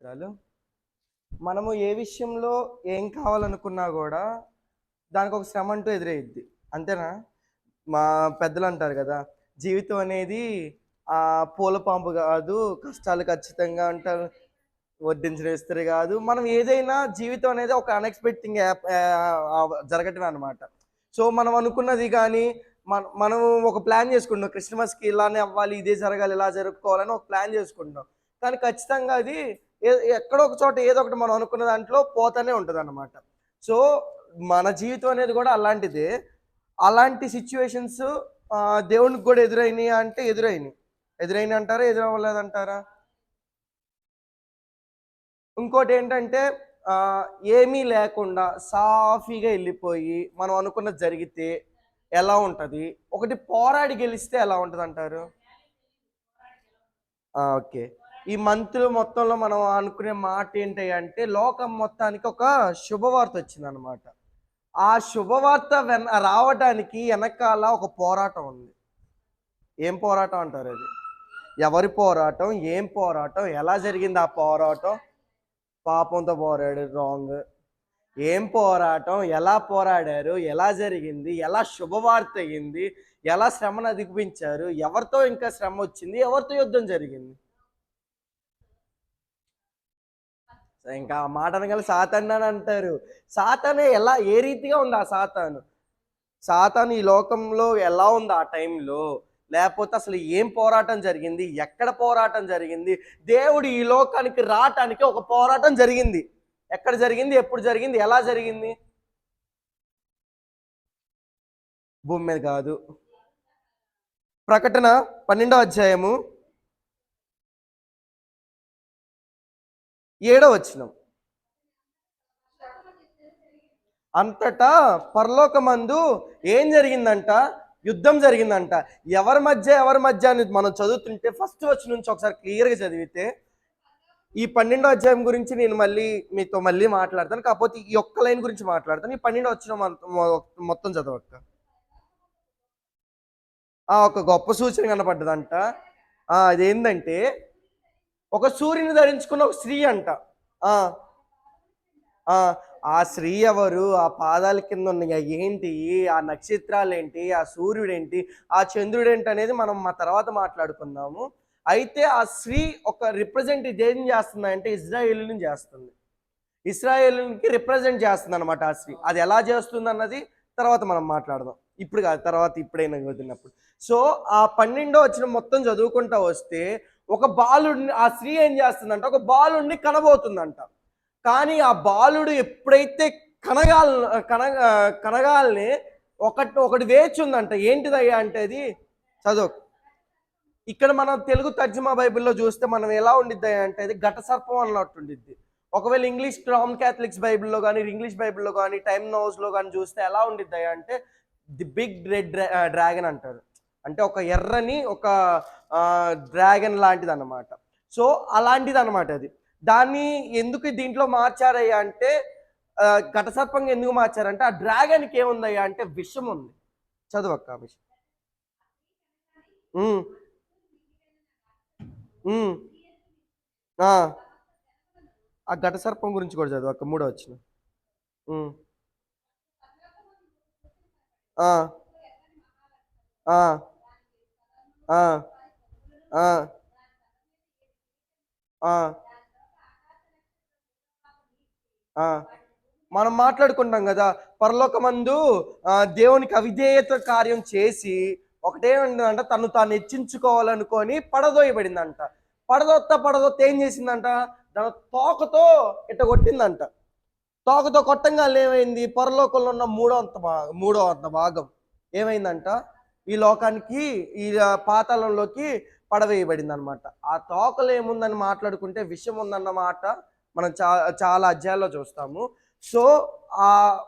స్తోత్రాలు. మనము ఏ విషయంలో ఏం కావాలనుకున్నా కూడా దానికి ఒక శ్రమ అంటూ ఎదురయ్యిద్ది. అంతేనా? మా పెద్దలు అంటారు కదా! జీవితం అనేది పూల పాంపు కాదు, కష్టాలు ఖచ్చితంగా అంటారు. వడ్డించిన ఇస్త్రీ కాదు. మనం ఏదైనా జీవితం అనేది ఒక అన్‌ఎక్స్‌పెక్టింగ్ జరగటమే అనమాట. సో, మనం అనుకున్నది గానీ, మనం ఒక ప్లాన్ చేసుకుంటాం. క్రిస్టమస్‌కి ఇలానే అవ్వాలి, ఇదే జరగాలి, ఇలా జరుపుకోవాలని ఒక ప్లాన్ చేసుకుంటాం. కానీ ఖచ్చితంగా అది ఎ ఎక్కడో ఒక చోట ఏదో ఒకటి మనం అనుకున్న దాంట్లో పోతానే ఉంటదనమాట. సో, మన జీవితం అనేది కూడా అలాంటిదే. అలాంటి సిట్యుయేషన్స్ దేవునికి కూడా ఎదురైనయా అంటే ఎదురైనయి. ఎదురైనయంటారా? ఎదురవ్వలేదంటారా? ఇంకోటేంటంటే ఏమీ లేకుండా సాఫీగా ఎళ్ళిపోయి, మనం అనుకున్నది జరిగితే ఎలా ఉంటది? ఒకటి పోరాడి గెలిస్తే ఎలా ఉంటదంటారు? ఓకే. ఈ మంత్ మొత్తంలో మనం అనుకునే మాటేంటి అంటే, లోకం మొత్తానికి ఒక శుభవార్తొచ్చిందనమాట. ఆ శుభవార్త రావటానికి ఎనకాల ఒక పోరాటం ఉంది. ఏం పోరాటం అంటారది? ఎవరి పోరాటం? ఏం పోరాటం? ఎలా జరిగింది ఆ పోరాటం? పాపంతో పోరాడారు రాంగ్. ఏం పోరాటం? ఎలా పోరాడారు? ఎలా జరిగింది? ఎలా శుభవార్త అయింది? ఎలా శ్రమను అధిగమించారు? ఎవరితో ఇంకా శ్రమొచ్చింది? ఎవరితో యుద్ధం జరిగింది? ఇంకా ఆ మాట అనగానే సాతానని అంటారు. సాతానే ఎలా ఏ రీతిగా ఉంది ఆ సాతాను? సాతాను ఈ లోకంలో ఎలా ఉంది ఆ టైంలో? లేపోతే అసలు ఏం పోరాటం జరిగింది? ఎక్కడ పోరాటం జరిగింది? దేవుడు ఈ లోకానికి రాటానికి ఒక పోరాటం జరిగింది. ఎక్కడ జరిగింది? ఎప్పుడు జరిగింది? ఎలా జరిగింది? భూమి మీద కాదు. ప్రకటన 12వ అధ్యాయము 7వ వచనం. అంతటా పరలోకమందు ఏం జరిగిందంట? యుద్ధం జరిగిందంట. ఎవరి మధ్య అని మనం చదువుతుంటే ఫస్ట్ వచనం నుంచి ఒకసారి క్లియర్‌గా చదివితే, ఈ 12వ అధ్యాయం గురించి నేను మీతో మాట్లాడతాను. కాకపోతే ఈ ఒక్క లైన్ గురించి మాట్లాడతాను. ఈ 12వ వచనం మొత్తం చదవక్క. ఒక గొప్ప సూచన కనపడ్డదంట. అదేందంటే ఒక సూర్యుని ధరించుకున్న ఒక స్త్రీ అంట. ఆ! ఆ! ఆ స్త్రీ ఎవరు? ఆ పాదాల కింద ఉన్నయి ఏంటి? ఆ నక్షత్రాలేంటి? ఆ సూర్యుడేంటి? ఆ చంద్రుడేంటనేది మనం తర్వాత మాట్లాడుకుందాము. అయితే ఆ స్త్రీ ఒక రిప్రజెంట్ దేన్ని చేస్తుందంటే ఇజ్రాయేలుని చేస్తుంది. ఇశ్రాయేలుకి రిప్రజెంట్ చేస్తుందనమాట ఆ స్త్రీ. అది ఎలా చేస్తుందన్నది తర్వాత మనం మాట్లాడదాం. ఇప్పుడు కాదు, తర్వాత ఇప్పుడైనా కుదిరినప్పుడు. సో, ఆ 12వ వచనం మొత్తం చదువుకుంటా వస్తే ఒక బాలుడిని ఆ స్త్రీ ఏం చేస్తుందంటే ఒక బాలుడిని కనబోతుందంట. కానీ ఆ బాలుడు ఎప్పుడైతే కనగాల కనగ కనగాల్నే ఒకటి వేచుందంట. ఏంటిదయ్యా అంటే అది చదువు. ఇక్కడ మనం తెలుగు తర్జుమా బైబిల్‌లో చూస్తే మనం ఎలా ఉండిద్దయ్యా అంటే అది ఘట సర్పం అన్నట్టుండిద్ది. ఒకవేళ ఇంగ్లీష్ రామన్ క్యాథలిక్స్ బైబిల్‌లో గాని, ఇంగ్లీష్ బైబిల్‌లో గాని, టైమ్ నౌస్‌లో గాని చూస్తే ఎలా ఉండిద్దయ్యా అంటే ది బిగ్ రెడ్ డ్రాగన్ అంటారు. అంటే ఒక ఎర్రని ఒక డ్రాగన్ లాంటిదన్నమాట. సో, అలాంటిదన్నమాట అది. దాన్ని ఎందుకు దీంట్లో మార్చారయ్యా అంటే ఘటసర్పంగా ఎందుకు మార్చారంటే ఆ డ్రాగన్‌కి ఏముందయ్యా అంటే విషం ఉంది. చదువక్క విషం. హ్మ్. హ్మ్. ఆ! ఆ ఘటసర్పం గురించి కూడా చదువక్క మూడో వచనం. హ్మ్. ఆ! ఆ! ఆ! ఆ! ఆ! ఆ! మనం మాట్లాడుకుంటాం గదా! పరలోకమందు దేవునికి అవిధేయత కార్యం చేసి ఒకటేమంటదంట తను తాను హెచ్చించుకోవాలనుకోని పడదోయబడిందంట. పడదొత్త ఏం చేసిందంట? తన తోకతో ఇట్ట కొట్టిందంట. తోకతో కొట్టంగాల్నే ఏమైంది? పరలోకంలో ఉన్న మూడో అంత భాగం ఏమైందంట? ఈ లోకానికి ఈ పాతాళంలోకి పడవేయబడిందనమాట. ఆ తోకలో ఏముందని మాట్లాడుకుంటే విషం ఉందన్న మాట మనం చాలా అధ్యాయాల్లో చూస్తాము. సో, ఆహ్,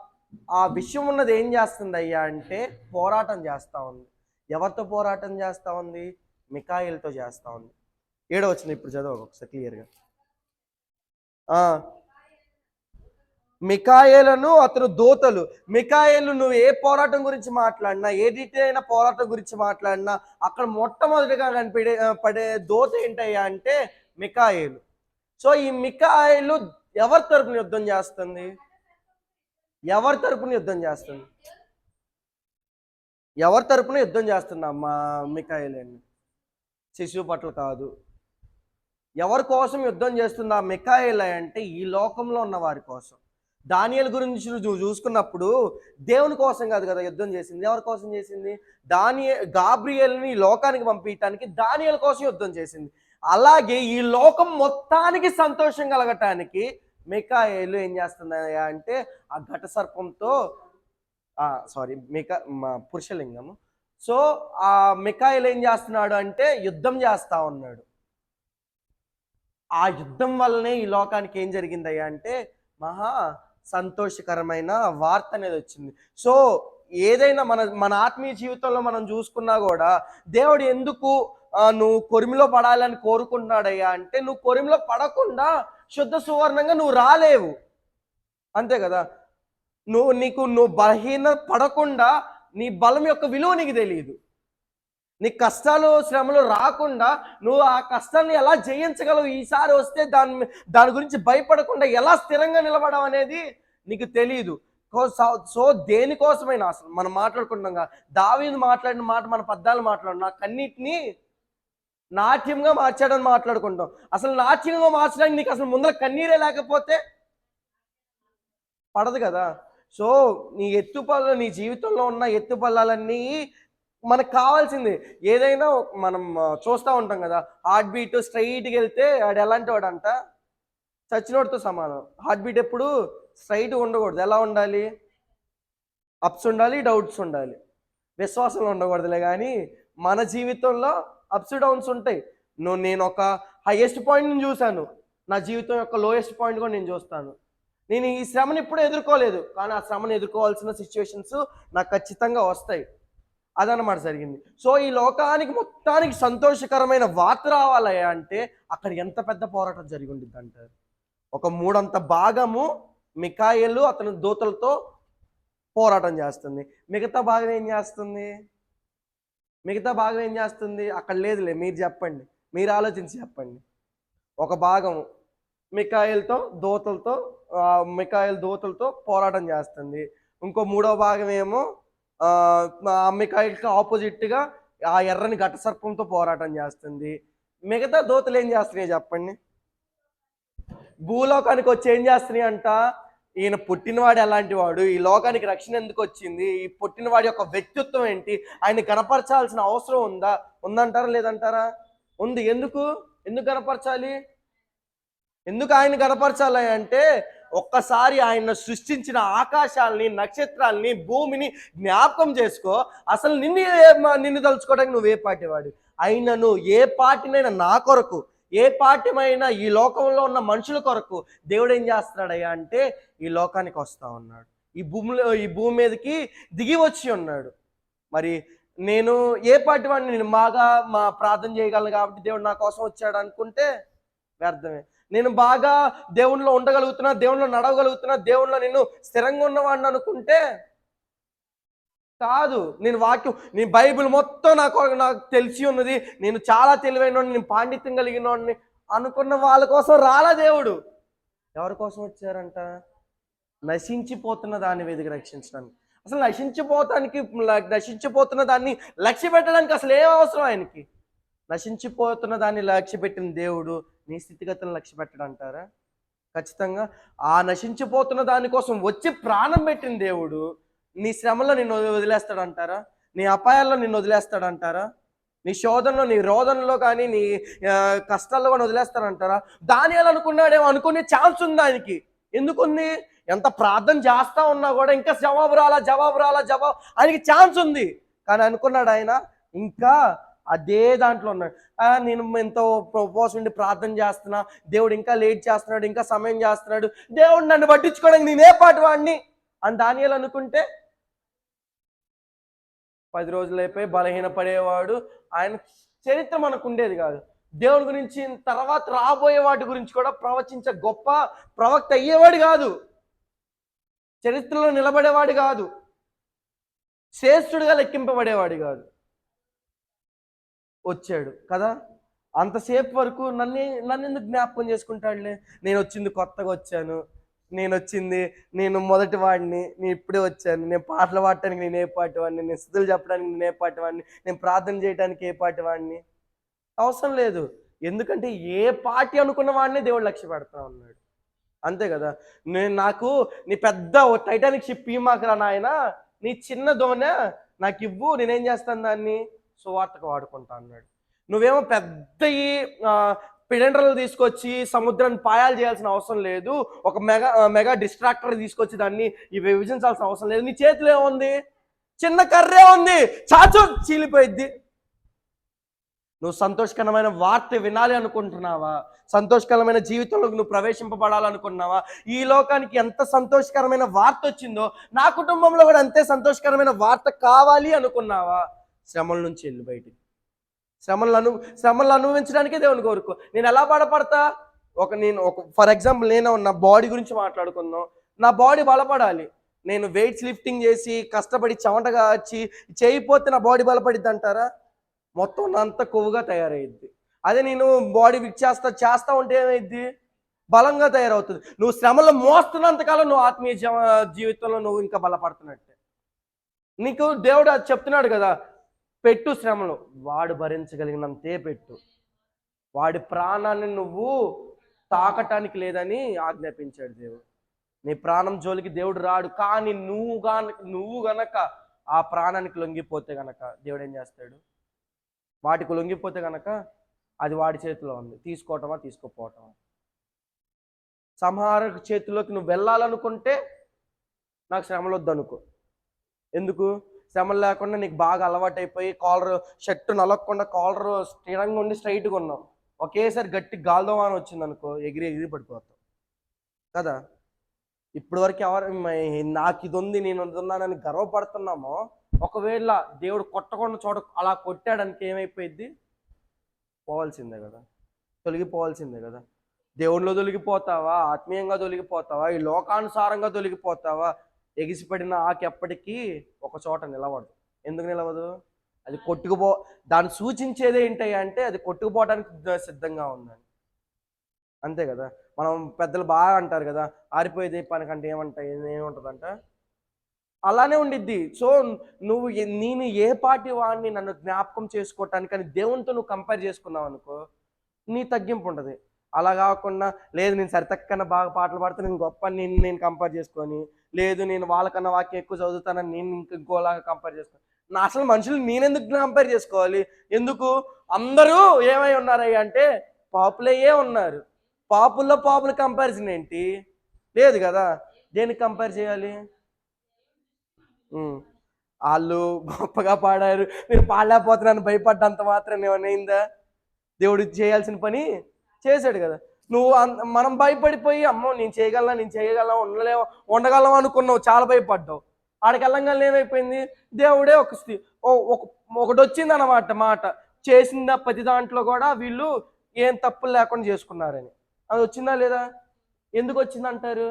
ఆ విషం ఉన్నది ఏం చేస్తుందయ్యా అంటే పోరాటం చేస్తా ఉంది. ఎవరితో పోరాటం చేస్తా ఉంది? మిఖాయిల్‌తో చేస్తా ఉంది. ఏడో వచనం ఇప్పుడు చదవవు ఒకసారి క్లియర్‌గా. ఆ! మిఖాయేలను అతను దూతలు. మిఖాయేలు నువ్వు ఏ పోరాటం గురించి మాట్లాడినా, ఏ డీటెయిల్ అయిన పోరాటం గురించి మాట్లాడినా, అక్కడ మొట్టమొదటిగా పడే దూత ఏంటయ్యా అంటే మిఖాయేలు. సో ఈ మికాయేలు ఎవరి తరపున యుద్ధం చేస్తుంది? ఎవరి తరపున యుద్ధం చేస్తుంది? ఎవరి తరపున యుద్ధం చేస్తున్నా మా మికాయేలండి? శిశువు పట్ల కాదు. ఎవరి కోసం యుద్ధం చేస్తుంది ఆ మికాయేల అంటే ఈ లోకంలో ఉన్న వారి కోసం. దానియేలు గురించి నువ్వు చూసుకున్నప్పుడు దేవుని కోసం కాదు కదా యుద్ధం చేసింది. ఎవరి కోసం చేసింది? గాబ్రియేలుని ఈ లోకానికి పంపించడానికి దానియేలు కోసం యుద్ధం చేసింది. అలాగే ఈ లోకం మొత్తానికి సంతోషం కలగటానికి మికాయేలు ఏం చేస్తుంది అంటే ఆ ఘట సర్పంతో పురుషలింగము. సో ఆ మికాయేలు ఏం చేస్తున్నాడు అంటే యుద్ధం చేస్తా ఉన్నాడు. ఆ యుద్ధం వల్లనే ఈ లోకానికి ఏం జరిగిందయ్యా అంటే మహా సంతోషకరమైన వార్త అనేది వచ్చింది. సో ఏదైనా మన మన ఆత్మీయ జీవితంలో మనం చూసుకున్నా కూడా దేవుడు ఎందుకు నువ్వు కొరిమిలో పడాలని కోరుకుంటున్నాడయ్యా అంటే నువ్వు కొరిమిలో పడకుండా శుద్ధ సువర్ణంగా నువ్వు రాలేవు, అంతే కదా. నువ్వు బలహీన పడకుండా నీ బలం యొక్క విలువ నీకు తెలియదు. నీ కష్టాలు శ్రమలు రాకుండా నువ్వు ఆ కష్టాన్ని ఎలా జయించగలవు, ఈసారి వస్తే దాని గురించి భయపడకుండా ఎలా స్థిరంగా నిలబడడం అనేది నీకు తెలియదు. సో దేనికోసమైనా అసలు మనం మాట్లాడుకుంటాం, దావీదు మాట్లాడిన మాట మన పద్దాలు మాట్లాడు, నాకు అన్నిటినీ నాట్యంగా మార్చాడని మాట్లాడుకుంటాం. అసలు నాట్యంగా మార్చడానికి నీకు అసలు ముందర కన్నీరే లేకపోతే పడదు కదా. సో నీ జీవితంలో ఉన్న ఎత్తుపల్లాలన్నీ మనకు కావాల్సింది. ఏదైనా మనం చూస్తూ ఉంటాం కదా, హార్ట్ బీట్ స్ట్రైట్కి వెళ్తే వాడు ఎలాంటి వాడు అంట చచ్చినోడితో సమానం. హార్ట్ బీట్ ఎప్పుడు స్ట్రైట్ ఉండకూడదు. ఎలా ఉండాలి? అప్స్ ఉండాలి, డౌట్స్ ఉండాలి. విశ్వాసంలో ఉండకూడదులే. కానీ మన జీవితంలో అప్స్ డౌన్స్ ఉంటాయి. నేను ఒక హైయెస్ట్ పాయింట్ని చూశాను, నా జీవితం యొక్క లోయెస్ట్ పాయింట్ కూడా నేను చూస్తాను. నేను ఈ శ్రమను ఎప్పుడూ ఎదుర్కోలేదు, కానీ ఆ శ్రమను ఎదుర్కోవాల్సిన సిచ్యువేషన్స్ నాకు ఖచ్చితంగా వస్తాయి. అదనమాట జరిగింది. సో ఈ లోకానికి మొత్తానికి సంతోషకరమైన వార్త రావాలి అంటే అక్కడ ఎంత పెద్ద పోరాటం జరిగి ఉండిద్ది అంటారు. ఒక మూడంత భాగము మికాయేలు అతని దూతలతో పోరాటం చేస్తుంది. మిగతా భాగం ఏం చేస్తుంది? అక్కడ లేదులే, మీరు చెప్పండి, మీరు ఆలోచించి చెప్పండి. ఒక భాగం మికాయేలు దూతలతో పోరాటం చేస్తుంది. ఇంకో మూడో భాగం ఏమో మికాయేలుకి ఆపోజిట్గా ఆ ఎర్రని ఘట సర్పంతో పోరాటం చేస్తుంది. మిగతా దూతలు ఏం చేస్తున్నాయి చెప్పండి? భూలోకానికి వచ్చి ఏం చేస్తున్నాయి అంట, ఈయన పుట్టినవాడు ఎలాంటి వాడు, ఈ లోకానికి రక్షణ ఎందుకు వచ్చింది, ఈ పుట్టినవాడి యొక్క వ్యక్తిత్వం ఏంటి, ఆయన కనపరచాల్సిన అవసరం ఉందంటారా లేదంటారా? ఉంది. ఎందుకు కనపరచాలి? ఎందుకు ఆయన కనపరచాలి అంటే ఒక్కసారి ఆయన సృష్టించిన ఆకాశాలని, నక్షత్రాలని, భూమిని జ్ఞాపకం చేసుకో. అసలు నిన్ను తలుచుకోవడానికి నువ్వు ఏ పాటివాడు? అయినను ఏ పాటినైనా నా కొరకు, ఏ పాఠ్యమైనా ఈ లోకంలో ఉన్న మనుషుల కొరకు దేవుడు ఏం చేస్తున్నాడయ్యా అంటే ఈ లోకానికి వస్తా ఉన్నాడు, ఈ భూమి మీదకి దిగి వచ్చి ఉన్నాడు. మరి నేను ఏ పాటి వాడిని? నేను మా ప్రార్థన చేయగలను కాబట్టి దేవుడు నా కోసం వచ్చాడు అనుకుంటే వ్యర్థమే. నేను బాగా దేవునిలో ఉండగలుగుతున్నా, దేవునిలో నడవగలుగుతున్నా, దేవునిలో నేను స్థిరంగా ఉన్నవాడిని అనుకుంటే కాదు. నేను బైబిల్ మొత్తం నాకు తెలిసి ఉన్నది, నేను చాలా తెలివైనోడిని, నేను పాండిత్యం కలిగినోడిని అనుకున్న వాళ్ళ కోసం రాలా దేవుడు. ఎవరి కోసం వచ్చారంట? నశించిపోతున్న దాన్ని వెతికి రక్షించడానికి. అసలు నశించిపోతున్న దాన్ని లక్ష్య పెట్టడానికి అసలు ఏం అవసరం ఆయనకి? నశించిపోతున్న దాన్ని లక్ష్య పెట్టిన దేవుడు నీ స్థితిగతులను లక్ష్య పెట్టడంటారా? ఖచ్చితంగా. ఆ నశించిపోతున్న దానికోసం వచ్చి ప్రాణం పెట్టిన దేవుడు నీ శ్రమలో నిన్ను వదిలేస్తాడంటారా? నీ అపాయాల్లో నిన్ను వదిలేస్తాడంటారా? నీ శోధనలో, నీ రోదనలో కానీ, నీ కష్టాల్లో కానీ వదిలేస్తాడంటారా? దానియేలు అనుకున్నాడేమో, అనుకునే ఛాన్స్ ఉంది ఆయనకి. ఎందుకుంది? ఎంత ప్రార్థన చేస్తా ఉన్నా కూడా ఇంకా జవాబు రాలా ఆయనకి ఛాన్స్ ఉంది. కానీ అనుకున్నాడు ఆయన ఇంకా అదే దాంట్లో ఉన్నాడు. నేను ఎంతో ఉపవాసం ఉండి ప్రార్థన చేస్తున్నా, దేవుడు ఇంకా లేట్ చేస్తున్నాడు, ఇంకా సమయం చేస్తున్నాడు, దేవుడు నన్ను పట్టించుకోవడానికి నేనే పాటి వాడిని అని దానియేలు అనుకుంటే 10 రోజులు అయిపోయి బలహీన పడేవాడు. ఆయన చరిత్ర మనకు ఉండేది కాదు. దేవుడి గురించి తర్వాత రాబోయే వాటి గురించి కూడా ప్రవచించే గొప్ప ప్రవక్త అయ్యేవాడు కాదు, చరిత్రలో నిలబడేవాడు కాదు, శ్రేష్ఠుడిగా లెక్కింపబడేవాడు కాదు. వచ్చాడు కదా. అంతసేపు వరకు నన్ను ఎందుకు జ్ఞాపకం చేసుకుంటాడులే, నేను వచ్చింది కొత్తగా వచ్చాను, నేను వచ్చింది నేను మొదటి వాడిని, నేను ఇప్పుడే వచ్చాను, నేను పాటలు పాడటానికి నేను ఏ పాటి వాడిని, నేను స్థుతులు చెప్పడానికి నేను ఏ పాటి వాడిని, నేను ప్రార్థన చేయడానికి ఏ పాటి వాడిని, అవసరం లేదు. ఎందుకంటే ఏ పార్టీ అనుకున్న వాడిని దేవుడు లక్ష్య పెడతా ఉన్నాడు. అంతే కదా. నాకు నీ పెద్ద టైటానిక్ షిప్ ఇవ్వమాకరా నాయన, నీ చిన్న దోణి నాకు ఇవ్వు, నేనేం చేస్తాను దాన్ని సువార్తకు వాడుకుంటా అన్నాడు. నువ్వేమో పెద్ద ఈ పిలిండర్లు తీసుకొచ్చి సముద్రాన్ని పాయాలు చేయాల్సిన అవసరం లేదు, ఒక మెగా డిస్ట్రాక్టర్ తీసుకొచ్చి దాన్ని విభజించాల్సిన అవసరం లేదు. నీ చేతిలో ఏముంది? చిన్న కర్రే ఉంది, చాచు చీలిపోయిద్ది. నువ్వు సంతోషకరమైన వార్త వినాలి అనుకుంటున్నావా? సంతోషకరమైన జీవితంలోకి నువ్వు ప్రవేశింపబడాలనుకున్నావా? ఈ లోకానికి ఎంత సంతోషకరమైన వార్త వచ్చిందో నా కుటుంబంలో కూడా అంతే సంతోషకరమైన వార్త కావాలి అనుకున్నావా? శ్రమల నుంచి వెళ్ళి బయటికి, శ్రమలను అనుభవించడానికే దేవుని కోరుకో. నేను ఎలా బాధపడతా? నేను ఫర్ ఎగ్జాంపుల్ నేను నా బాడీ గురించి మాట్లాడుకుందాం. నా బాడీ బలపడాలి. నేను వెయిట్స్ లిఫ్టింగ్ చేసి కష్టపడి చెమటగా వచ్చి చేయకపోతే నా బాడీ బలపడిద్ది అంటారా? మొత్తం అంత కొవ్వుగా తయారయ్యిద్ది. అదే నేను బాడీ విక్ చేస్తా ఉంటే ఏమైద్ది? బలంగా తయారవుతుంది. నువ్వు శ్రమలో మోస్తున్నంతకాలం నువ్వు ఆత్మీయ జీవితంలో నువ్వు ఇంకా బలపడుతున్నట్టే. నీకు దేవుడు అది చెప్తున్నాడు కదా, పెట్టు శ్రమలు, వాడు భరించగలిగినంతే పెట్టు, వాడి ప్రాణాన్ని నువ్వు తాకటానికి లేదని ఆజ్ఞాపించాడు దేవుడు. నీ ప్రాణం జోలికి దేవుడు రాడు. కానీ నువ్వు గనక ఆ ప్రాణానికి లొంగిపోతే గనక దేవుడు ఏం చేస్తాడు? వాటికి లొంగిపోతే కనుక అది వాడి చేతిలో ఉంది, తీసుకోవటమా తీసుకోపోవటమా. సంహారక చేతిలోకి నువ్వు వెళ్ళాలనుకుంటే నాకు శ్రమలు వద్దనుకో. ఎందుకు? శ్రమలు లేకుండా నీకు బాగా అలవాటైపోయి షర్టు నలగకుండా కాలర్ స్థిరంగా ఉండి స్ట్రైట్గా ఉన్నావు, ఒకేసారి గట్టి గాల్దోమాన వచ్చిందనుకో, ఎగిరి పడిపోతావు కదా. ఇప్పటి వరకు నాకు ఇది ఉంది, నేను ఉన్నానని గర్వపడుతున్నామో, ఒకవేళ దేవుడు కొట్టకుండా చోట అలా కొట్టాడానికి ఏమైపోయింది? పోవాల్సిందే కదా, తొలగిపోవాల్సిందే కదా. దేవుడిలో తొలగిపోతావా? ఆత్మీయంగా తొలగిపోతావా? ఈ లోకానుసారంగా తొలగిపోతావా? ఎగిసిపడిన ఆకెప్పటికీ ఒక చోట నిలవదు. ఎందుకు నిలవదు? అది దాన్ని సూచించేది ఏంటి అంటే అది కొట్టుకుపోవడానికి సిద్ధంగా ఉందని. అంతే కదా. మనం పెద్దలు బాగా అంటారు కదా, ఆరిపోయేది పనికంటే ఏముంటుందంట, అలానే ఉండిద్ది. సో నేను ఏ పార్టీ వాడిని నన్ను జ్ఞాపకం చేసుకోవటానికి అని దేవునితో నువ్వు కంపేర్ చేసుకున్నావు అనుకో, నీ తగ్గింపు ఉంటుంది. అలా కాకుండా లేదు నేను సరితక్కన బాగా పాటలు పాడితే నేను గొప్ప నేను కంపేర్ చేసుకొని, లేదు నేను వాళ్ళకన్నా వాక్యం ఎక్కువ చదువుతానని నేను ఇంకోలాగా కంపేర్ చేసుకోను. అసలు మనుషులు నేనెందుకు కంపేర్ చేసుకోవాలి? ఎందుకు? అందరూ ఏమై ఉన్నారయ్యా అంటే పాపులయ్యే ఉన్నారు. పాపుల కంపారిజన్ ఏంటి? లేదు కదా. దేనికి కంపేర్ చేయాలి? వాళ్ళు గొప్పగా పాడారు, నేను పాడలేకపోతున్నాను భయపడ్డంత మాత్రం ఏమైనా దేవుడు చేయాల్సిన పని చేశాడు కదా. మనం భయపడిపోయి అమ్మో నేను చేయగలను ఉండగలం అనుకున్నావు, చాలా భయపడ్డావు. ఆడికి వెళ్ళంగానే ఏమైపోయింది? దేవుడే ఒకటి వచ్చింది అన్నమాట మాట, చేసిన ప్రతి దాంట్లో కూడా వీళ్ళు ఏం తప్పులు లేకుండా చేసుకున్నారని. అది వచ్చిందా లేదా? ఎందుకు వచ్చిందంటారు?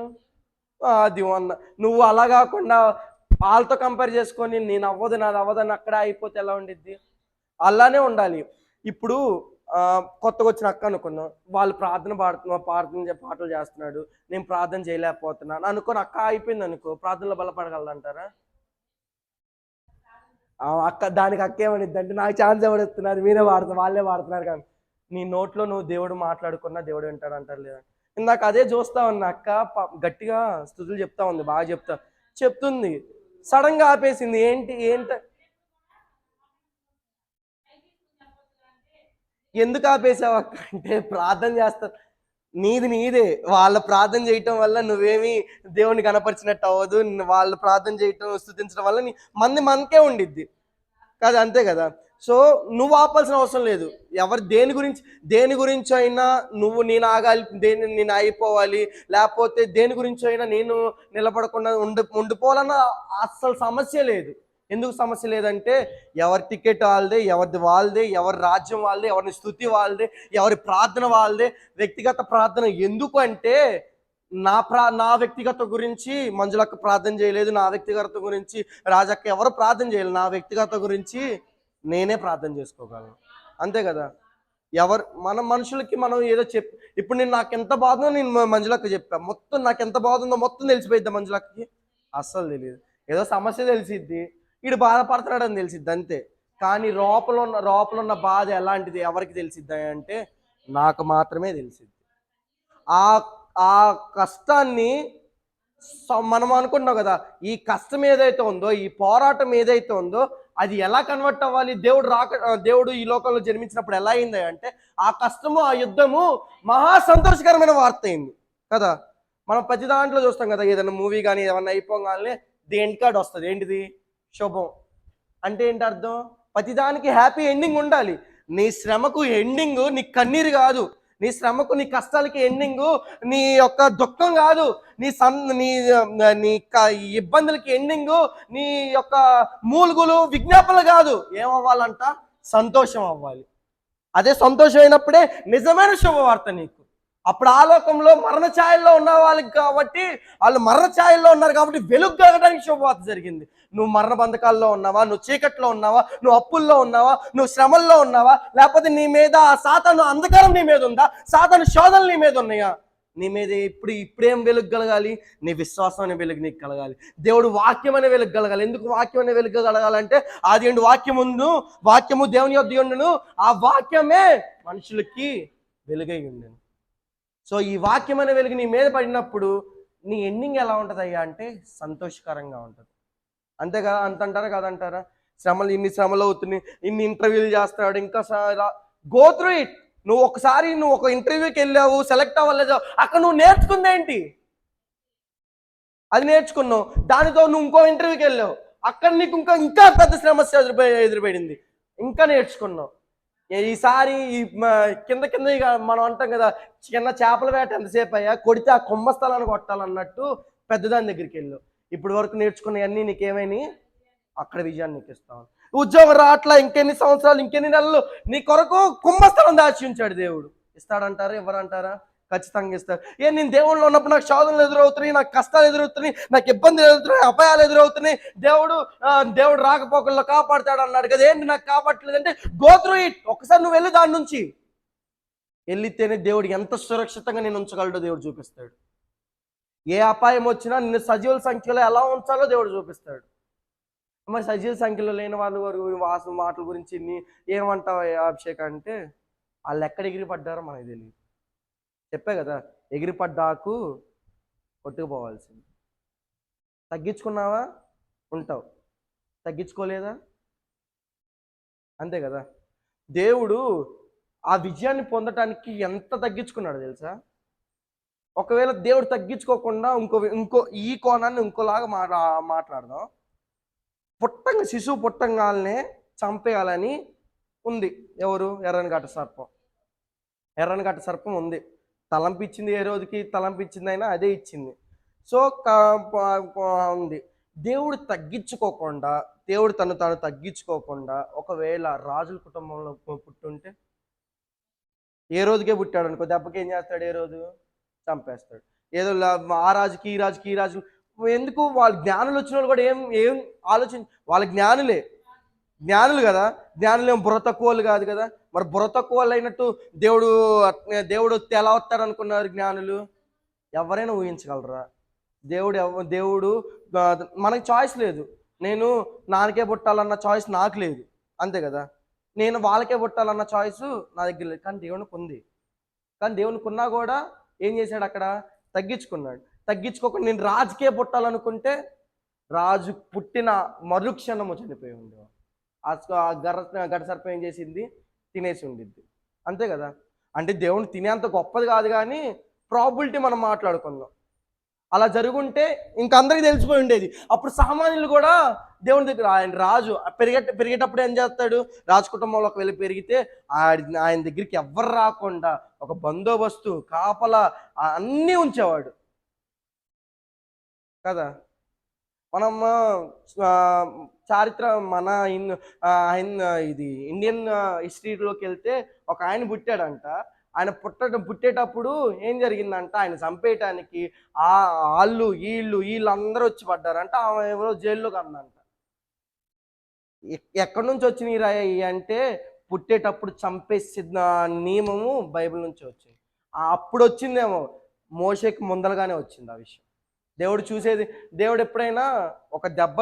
అది నువ్వు అలా కాకుండా వాళ్ళతో కంపేర్ చేసుకొని నేను నాది అవ్వదని అక్కడ అయిపోతే ఎలా ఉండిద్ది? అలానే ఉండాలి. ఇప్పుడు కొత్తగా వచ్చిన అక్క అనుకున్నాం, వాళ్ళు పాటలు చేస్తున్నాడు, నేను ప్రార్థన చేయలేకపోతున్నాను అనుకోని అక్క అయిపోయింది అనుకో, ప్రార్థనలో బలపడగలదంటారా? అక్క దానికి అక్క ఏమనిద్ది అంటే నాకు ఛాన్స్ ఎవరిస్తున్నారు, వాళ్ళే వాడుతున్నారు. కానీ నీ నోట్లో నువ్వు దేవుడు మాట్లాడుకున్నా దేవుడు వింటాడు అంటారు లేదా? ఇందాక అదే చూస్తా ఉన్నా, అక్క గట్టిగా స్తుతులు చెప్తా ఉంది, బాగా చెప్తుంది, సడన్ గా ఆపేసింది. ఏంటి ఎందుకు ఆపేసావు అక్క అంటే, ప్రార్థన చేస్తా. నీదే, వాళ్ళ ప్రార్థన చేయటం వల్ల నువ్వేమి దేవుని కనపరిచినట్టు అవ్వదు, వాళ్ళు ప్రార్థన చేయటం స్తుతించడం వల్ల మనకే ఉండిద్ది కాదు, అంతే కదా. సో నువ్వు ఆపాల్సిన అవసరం లేదు. దేని గురించి అయినా నేను ఆగాలి, నేను అయిపోవాలి, లేకపోతే దేని గురించి అయినా నేను నిలబడకుండా ఉండిపోవాలన్న అస్సలు సమస్య లేదు. ఎందుకు సమస్య లేదంటే ఎవరి టికెట్ వాళ్ళదే, ఎవరిది వాళ్ళదే, ఎవరి రాజ్యం వాళ్ళదే, ఎవరిని స్తుతి వాళ్ళదే, ఎవరి ప్రార్థన వాళ్ళదే. వ్యక్తిగత ప్రార్థన ఎందుకు అంటే నా వ్యక్తిగత గురించి మంజులక్క ప్రార్థన చేయలేదు, నా వ్యక్తిగత గురించి రాజక్క ఎవరు ప్రార్థన చేయలేదు, నా వ్యక్తిగత గురించి నేనే ప్రార్థన చేసుకోగలను, అంతే కదా. మన మనుషులకి మనం ఏదో ఇప్పుడు నేను నాకు ఎంత బాధ ఉందో నేను మంజులక్క చెప్పా, మొత్తం నాకు ఎంత బాధ ఉందో మొత్తం తెలిసిపోయిద్దా మంజులక్కకి? అస్సలు తెలియదు. ఏదో సమస్య తెలిసిద్ది, వీడు బాధపడుతున్నాడని తెలిసిద్ది అంతే. కానీ లోపల ఉన్న బాధ ఎలాంటిది ఎవరికి తెలిసిద్దా అంటే నాకు మాత్రమే తెలిసిద్ది. ఆ ఆ కష్టాన్ని మనం అనుకుంటున్నాం కదా, ఈ కష్టం ఏదైతే ఉందో, ఈ పోరాటం ఏదైతే ఉందో, అది ఎలా కన్వర్ట్ అవ్వాలి? దేవుడు ఈ లోకంలో జన్మించినప్పుడు ఎలా అయింది అంటే, ఆ కష్టము, ఆ యుద్ధము మహా సంతోషకరమైన వార్త అయింది కదా. మనం ప్రతి దాంట్లో చూస్తాం కదా, ఏదైనా మూవీ కానీ ఏమన్నా అయిపోగానే ది ఎండ్ కార్డ్ వస్తుంది. ఏంటిది? శుభం. అంటే ఏంటి అర్థం? ప్రతిదానికి హ్యాపీ ఎండింగ్ ఉండాలి. నీ శ్రమకు ఎండింగ్ నీ కన్నీరు కాదు, నీ శ్రమకు నీ కష్టాలకి ఎండింగు నీ యొక్క దుఃఖం కాదు, నీ నీ ఇబ్బందులకి ఎండింగు నీ యొక్క మూలుగులు విజ్ఞాపనలు కాదు. ఏమవ్వాలంట? సంతోషం అవ్వాలి. అదే సంతోషం అయినప్పుడే నిజమైన శుభవార్త నీకు. అప్పుడు ఆలోకంలో మరణ ఛాయల్లో ఉన్న వాళ్ళకి కాబట్టి, వాళ్ళు మరణ ఛాయల్లో ఉన్నారు కాబట్టి వెలుగు కలగడానికి శుభవార్త జరిగింది. నువ్వు మరణ బంధకాల్లో ఉన్నావా, నువ్వు చీకట్లో ఉన్నావా, నువ్వు అప్పుల్లో ఉన్నావా, నువ్వు శ్రమల్లో ఉన్నావా, లేకపోతే నీ మీద సాతాను అంధకారం నీ మీద ఉందా, సాతాను శోధనలు నీ మీద ఉన్నాయా? నీ మీద ఇప్పుడేం వెలుగు కలగాలి? నీ విశ్వాసం అనే వెలుగు నీకు కలగాలి. దేవుడు వాక్యం అనే వెలుగు కలగాలి. ఎందుకు వాక్యం అనే వెలుగు కలగాలంటే, ఆది యందు వాక్యము దేవుని యొద్ద ఉండును, ఆ వాక్యమే మనుషులకి వెలుగై ఉండెను. సో ఈ వాక్యం అనే వెలుగు నీ మీద పడినప్పుడు నీ ఎండింగ్ ఎలా ఉంటుంది అయ్యా అంటే సంతోషకరంగా ఉంటుంది. అంతేగా? అంటారా కాదంటారా? ఇన్ని శ్రమలు అవుతున్నాయి, ఇన్ని ఇంటర్వ్యూలు చేస్తాడు, ఇంకా గో త్రూ ఇట్. నువ్వు ఒక ఇంటర్వ్యూకి వెళ్ళావు, సెలెక్ట్ అవ్వలేదు, అక్కడ నువ్వు నేర్చుకుందేంటి? అది నేర్చుకున్నావు. దానితో నువ్వు ఇంకో ఇంటర్వ్యూకి వెళ్ళావు, అక్కడ నీకు ఇంకా పెద్ద సమస్య ఎదురుపడింది, ఇంకా నేర్చుకున్నావు. ఈసారి కింద మనం అంటాం కదా, చిన్న చేపల వేట ఎంతసేపు అయ్యా, కొడితే ఆ కుంభస్థలాన్ని కొట్టాలన్నట్టు పెద్దదాని దగ్గరికి వెళ్ళు. ఇప్పుడు వరకు నేర్చుకున్నవన్నీ నీకేమైనా అక్కడ విజయాన్ని నీకు ఇస్తాను. ఉద్యోగం రావట్లా, ఇంకెన్ని సంవత్సరాలు, ఇంకెన్ని నెలలు నీ కొరకు కుంభస్థలం దాచి ఉంచాడు దేవుడు. ఇస్తాడంటారా? ఎవరంటారా? ఖచ్చితంగా ఇస్తారు. నేను దేవుళ్ళు ఉన్నప్పుడు నాకు శోధనలు ఎదురవుతున్నాయి, నాకు కష్టాలు ఎదురవుతున్నాయి, నాకు ఇబ్బందులు ఎదురవుతున్నాయి, అపాయాలు ఎదురవుతున్నాయి, దేవుడు రాకపోకల్లో కాపాడుతాడు అన్నాడు కదా. ఏంటి నాకు కాపాడలేదంటే గో త్రూ ఇట్. ఒకసారి నువ్వు వెళ్ళి దాని నుంచి వెళ్ళితేనే దేవుడు ఎంత సురక్షితంగా నేను ఉంచగలడో దేవుడు చూపిస్తాడు. ఏ అపాయం వచ్చినా నిన్ను సజీవుల సంఖ్యలో ఎలా ఉంచాలో దేవుడు చూపిస్తాడు. మరి సజీవ సంఖ్యలో లేని వాసు మాటల గురించి ఏమంటావు అభిషేక్ అంటే, వాళ్ళు ఎక్కడ ఎగిరి పడ్డారో మనకు తెలియదు. చెప్పే కదా, ఎగిరిపడ్డాకు కొట్టుకుపోవాల్సింది. తగ్గించుకున్నావా ఉంటావు, తగ్గించుకోలేదా అంతే కదా. దేవుడు ఆ విజయాన్ని పొందటానికి ఎంత తగ్గించుకున్నాడు తెలుసా? ఒకవేళ దేవుడు తగ్గించుకోకుండా ఇంకో ఈ కోణాన్ని ఇంకోలాగా మాట్లాడదాం. శిశువు పుట్టంగానే చంపేయాలని ఉంది. ఎవరు? ఎర్రనగట్ట సర్పం ఉంది. తలంపిచ్చింది. ఏ రోజుకి తలంపిచ్చిందైనా అదే ఇచ్చింది. సో ఉంది. దేవుడు తను తగ్గించుకోకుండా ఒకవేళ రాజుల కుటుంబంలో పుట్టుంటే, ఏ రోజుకే పుట్టాడు అనుకో, దెబ్బకి ఏం చేస్తాడు? ఏ రోజు చంపేస్తాడు. ఏదో ఆ రాజుకి ఈ రాజు ఎందుకు? వాళ్ళు జ్ఞానులు వచ్చిన వాళ్ళు కూడా ఏం వాళ్ళ జ్ఞానులు కదా. జ్ఞానులు ఏం బుర్ర తక్కువ వాళ్ళు కాదు కదా. మరి బుర్ర తక్కువ వాళ్ళు అయినట్టు దేవుడు ఎలా వస్తాడు అనుకున్నారు జ్ఞానులు? ఎవరైనా ఊహించగలరా? దేవుడు మనకి చాయిస్ లేదు. నేను నాన్నకే పుట్టాలన్న చాయిస్ నాకు లేదు, అంతే కదా. నేను వాళ్ళకే పుట్టాలన్న చాయిస్ నా దగ్గర లేదు. కానీ దేవునికి ఉంది. కానీ దేవునికి ఉన్నా కూడా ఏం చేశాడు? అక్కడ తగ్గించుకోకుండా నేను రాజుకే పుట్టాలనుకుంటే రాజు పుట్టిన మరుక్షణము చనిపోయి ఉండేవాడు. ఆ గడ్డ సర్పం ఏం చేసింది? తినేసి ఉండిద్ది, అంతే కదా. అంటే దేవుని తినేంత గొప్పది కాదు, కానీ ప్రాబిలిటీ మనం మాట్లాడుకుందాం. అలా జరుగుంటే ఇంకందరికీ తెలిసిపోయి ఉండేది. అప్పుడు సామాన్యులు కూడా దేవుని దగ్గర, ఆయన రాజు పెరిగేటప్పుడు ఏం చేస్తాడు? రాజు కుటుంబంలోకి వెళ్ళి పెరిగితే ఆయన దగ్గరికి ఎవ్వరు రాకుండా ఒక బందోబస్తు, కాపలా అన్నీ ఉంచేవాడు కదా. మనం ఇది ఇండియన్ హిస్టరీలోకి వెళ్తే ఒక ఆయన పుట్టాడంట. ఆయన పుట్టేటప్పుడు ఏం జరిగిందంట? ఆయన చంపేయటానికి వీళ్ళందరూ వచ్చి పడ్డారంట. ఆమె ఎవరో జైల్లోకి అందంట. ఎక్కడి నుంచి వచ్చినాయి రాయి అంటే పుట్టేటప్పుడు చంపేసిన నియమము బైబిల్ నుంచి వచ్చింది. అప్పుడు వచ్చిందేమో, మోషేకి ముందరగానే వచ్చింది ఆ విషయం. దేవుడు చూసేది, దేవుడు ఎప్పుడైనా ఒక దెబ్బ